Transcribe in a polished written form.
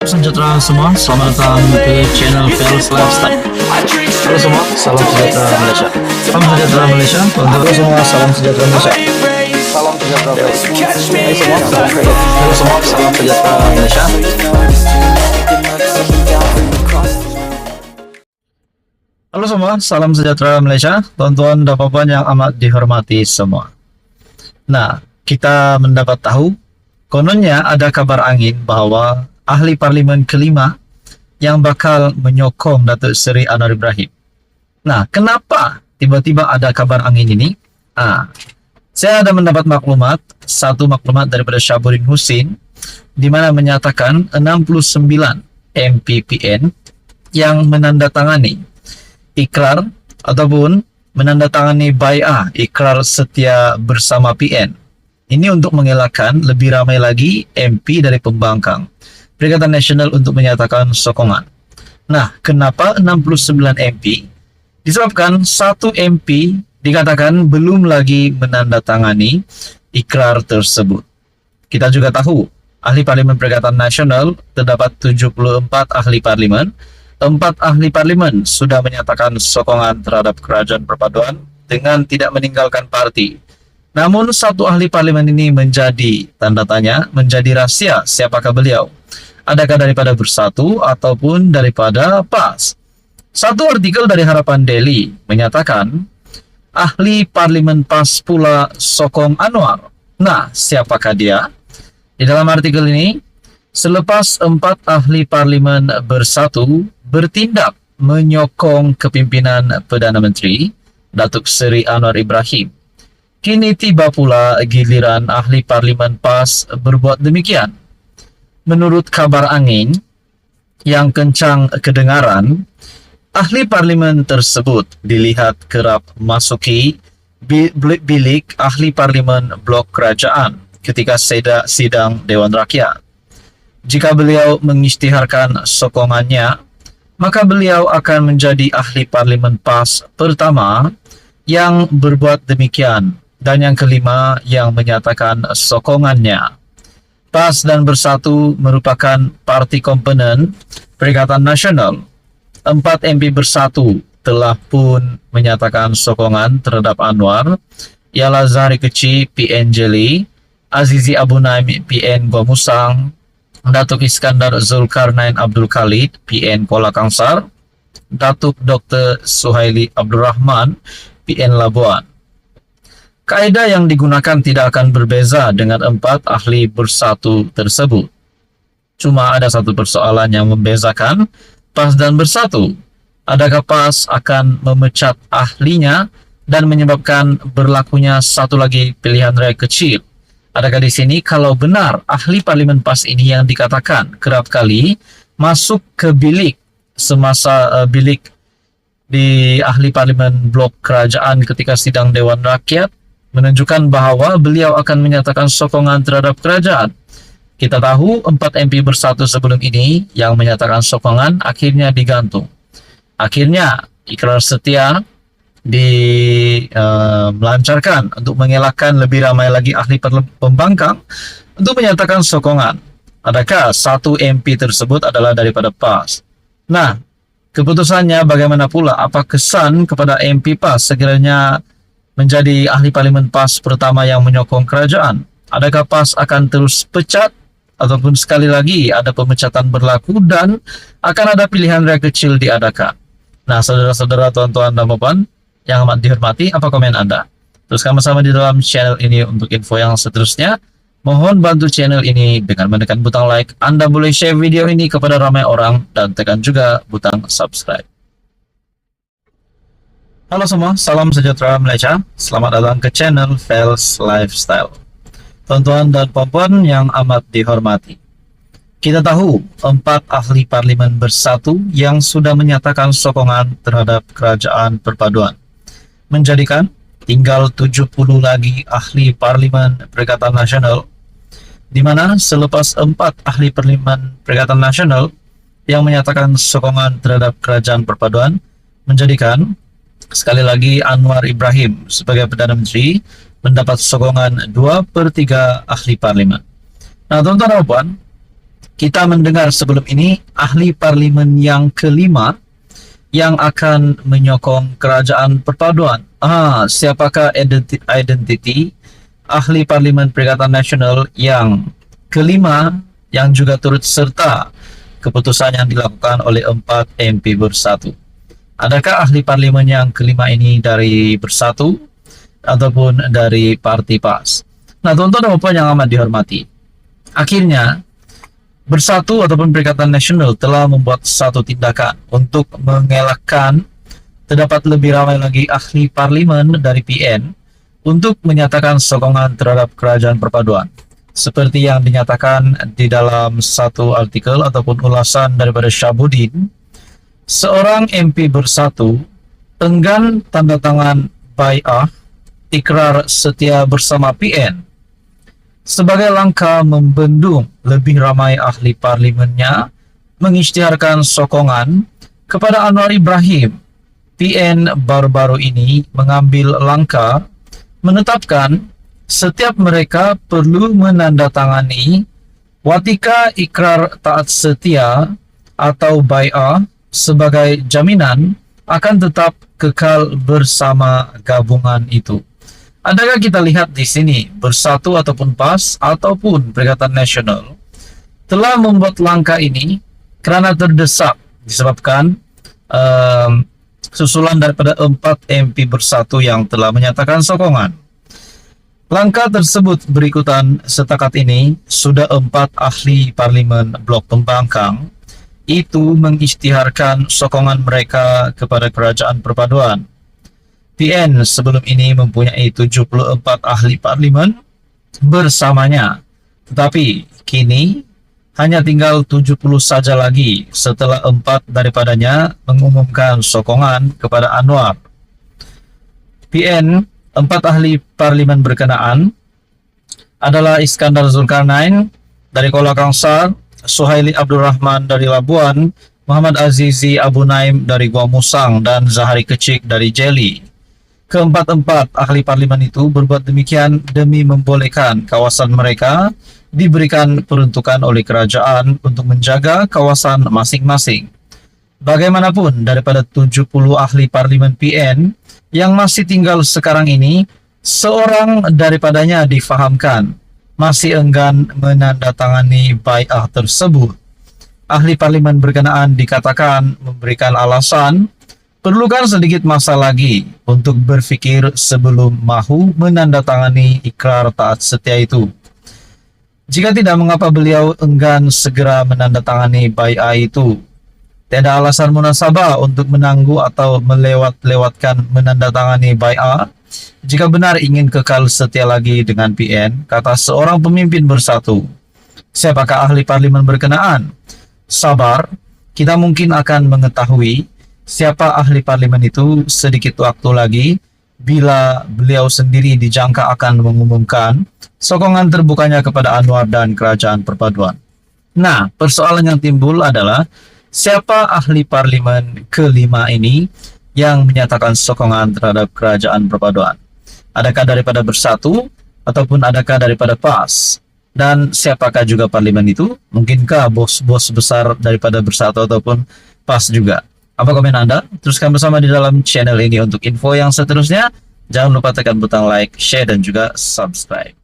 Sejahtera semua, selamat datang ke channel Fels Lifestyle. Halo semua, salam sejahtera Malaysia. Salam sejahtera Malaysia. Halo semua, salam sejahtera Malaysia. Salam sejahtera Malaysia. Halo semua, salam sejahtera Malaysia. Halo semua, salam sejahtera Malaysia. Tuan-tuan dan puan yang amat dihormati semua. Nah, kita mendapat tahu kononnya ada kabar angin bahwa ahli parlimen kelima yang bakal menyokong Datuk Seri Anwar Ibrahim. Nah, kenapa tiba-tiba ada kabar angin ini? Saya ada mendapat satu maklumat daripada Syabuddin Husin di mana menyatakan 69 MPPN yang menandatangani ikrar ataupun menandatangani bai'ah ikrar setia bersama PN. Ini untuk mengelakkan lebih ramai lagi MP dari pembangkang Perikatan Nasional untuk menyatakan sokongan. Nah, kenapa 69 MP? Disebabkan satu MP dikatakan belum lagi menandatangani ikrar tersebut. Kita juga tahu, ahli parlimen Perikatan Nasional terdapat 74 ahli parlimen. 4 ahli parlimen sudah menyatakan sokongan terhadap kerajaan perpaduan dengan tidak meninggalkan parti. Namun satu ahli parlimen ini menjadi tanda tanya, menjadi rahasia siapakah beliau. Adakah daripada Bersatu ataupun daripada PAS? Satu artikel dari Harapan Daily menyatakan ahli parlimen PAS pula sokong Anwar. Nah, siapakah dia? Di dalam artikel ini, selepas 4 ahli parlimen Bersatu bertindak menyokong kepimpinan Perdana Menteri Datuk Seri Anwar Ibrahim, kini tiba pula giliran ahli parlimen PAS berbuat demikian. Menurut kabar angin yang kencang kedengaran, ahli parlimen tersebut dilihat kerap masuki bilik ahli parlimen blok kerajaan ketika sidang Dewan Rakyat. Jika beliau mengisytiharkan sokongannya, maka beliau akan menjadi ahli parlimen PAS pertama yang berbuat demikian dan yang kelima yang menyatakan sokongannya. PAS dan Bersatu merupakan parti komponen Perikatan Nasional. 4 MP Bersatu telah pun menyatakan sokongan terhadap Anwar, ialah Zahari Kecil PN Jeli, Azizi Abu Naim PN Gua Musang, Datuk Iskandar Zulkarnain Abdul Khalid PN Kuala Kangsar, Datuk Dr. Suhaili Abdul Rahman PN Labuan. Kaedah yang digunakan tidak akan berbeza dengan 4 ahli Bersatu tersebut. Cuma ada satu persoalan yang membezakan PAS dan Bersatu. Adakah PAS akan memecat ahlinya dan menyebabkan berlakunya satu lagi pilihan raya kecil? Adakah di sini kalau benar ahli parlimen PAS ini yang dikatakan kerap kali masuk ke bilik semasa bilik di ahli parlimen blok kerajaan ketika sidang Dewan Rakyat, menunjukkan bahawa beliau akan menyatakan sokongan terhadap kerajaan. Kita tahu 4 MP Bersatu sebelum ini yang menyatakan sokongan akhirnya digantung. Akhirnya ikrar setia melancarkan untuk mengelakkan lebih ramai lagi ahli pembangkang untuk menyatakan sokongan. Adakah satu MP tersebut adalah daripada PAS? Nah, keputusannya bagaimana pula? Apa kesan kepada MP PAS sekiranya menjadi ahli parlimen PAS pertama yang menyokong kerajaan? Adakah PAS akan terus pecat ataupun sekali lagi ada pemecatan berlaku dan akan ada pilihan raya kecil diadakan? Nah, saudara-saudara, tuan-tuan dan puan yang amat dihormati, apa komen Anda? Teruskan bersama di dalam channel ini untuk info yang seterusnya. Mohon bantu channel ini dengan menekan butang like. Anda boleh share video ini kepada ramai orang dan tekan juga butang subscribe. Halo semua, salam sejahtera Malaysia. Selamat datang ke channel Fels Lifestyle. Tuan-tuan dan puan-puan yang amat dihormati, kita tahu 4 ahli parlimen Bersatu yang sudah menyatakan sokongan terhadap kerajaan perpaduan, menjadikan tinggal 70 lagi ahli parlimen Perikatan Nasional, di mana selepas 4 ahli parlimen Perikatan Nasional yang menyatakan sokongan terhadap kerajaan perpaduan, menjadikan sekali lagi Anwar Ibrahim sebagai Perdana Menteri mendapat sokongan 2/3 ahli parlimen. Nah, tuan-tuan dan puan, kita mendengar sebelum ini ahli parlimen yang kelima yang akan menyokong kerajaan perpaduan. Siapakah identiti ahli parlimen Perikatan Nasional yang kelima yang juga turut serta keputusan yang dilakukan oleh 4 MP Bersatu? Adakah ahli parlimen yang kelima ini dari Bersatu ataupun dari Parti PAS? Nah, tuan-tuan dan puan yang amat dihormati, akhirnya Bersatu ataupun Perikatan Nasional telah membuat satu tindakan untuk mengelakkan terdapat lebih ramai lagi ahli parlimen dari PN untuk menyatakan sokongan terhadap kerajaan perpaduan. Seperti yang dinyatakan di dalam satu artikel ataupun ulasan daripada Syahbudin, seorang MP Bersatu enggan tanda tangan bai'ah ikrar setia bersama PN sebagai langkah membendung lebih ramai ahli parlimennya mengisytiharkan sokongan kepada Anwar Ibrahim. PN baru-baru ini mengambil langkah menetapkan setiap mereka perlu menandatangani watika ikrar taat setia atau bai'ah sebagai jaminan akan tetap kekal bersama gabungan itu. Adakah kita lihat di sini Bersatu ataupun PAS ataupun Perikatan Nasional telah membuat langkah ini karena terdesak disebabkan susulan daripada 4 MP Bersatu yang telah menyatakan sokongan. Langkah tersebut berikutan setakat ini sudah 4 ahli parlimen blok pembangkang itu mengisytiharkan sokongan mereka kepada kerajaan perpaduan. PN sebelum ini mempunyai 74 ahli parlimen bersamanya, tetapi kini hanya tinggal 70 saja lagi setelah 4 daripadanya mengumumkan sokongan kepada Anwar. PN 4 ahli parlimen berkenaan adalah Iskandar Zulkarnain dari Kuala Kangsar, Suhaili Abdurrahman dari Labuan, Muhammad Azizi Abu Naim dari Gua Musang, dan Zahari Kecik dari Jeli. Keempat-empat ahli parlimen itu berbuat demikian demi membolehkan kawasan mereka diberikan peruntukan oleh kerajaan untuk menjaga kawasan masing-masing. Bagaimanapun daripada 70 ahli parlimen PN yang masih tinggal sekarang ini, seorang daripadanya difahamkan masih enggan menandatangani bai'ah tersebut. Ahli parlimen berkenaan dikatakan memberikan alasan perlukan sedikit masa lagi untuk berfikir sebelum mahu menandatangani ikrar taat setia itu. Jika tidak, mengapa beliau enggan segera menandatangani bai'ah itu? Tiada alasan munasabah untuk menangguh atau melewat-lewatkan menandatangani bai'ah jika benar ingin kekal setia lagi dengan PN, kata seorang pemimpin Bersatu. Siapakah ahli parlimen berkenaan? Sabar, kita mungkin akan mengetahui siapa ahli parlimen itu sedikit waktu lagi bila beliau sendiri dijangka akan mengumumkan sokongan terbukanya kepada Anwar dan kerajaan perpaduan. Nah, persoalan yang timbul adalah siapa ahli parlimen kelima ini yang menyatakan sokongan terhadap kerajaan perpaduan? Adakah daripada Bersatu ataupun adakah daripada PAS? Dan siapakah juga parlimen itu? Mungkinkah bos-bos besar daripada Bersatu ataupun PAS juga? Apa komen Anda? Teruskan bersama di dalam channel ini untuk info yang seterusnya. Jangan lupa tekan butang like, share, dan juga subscribe.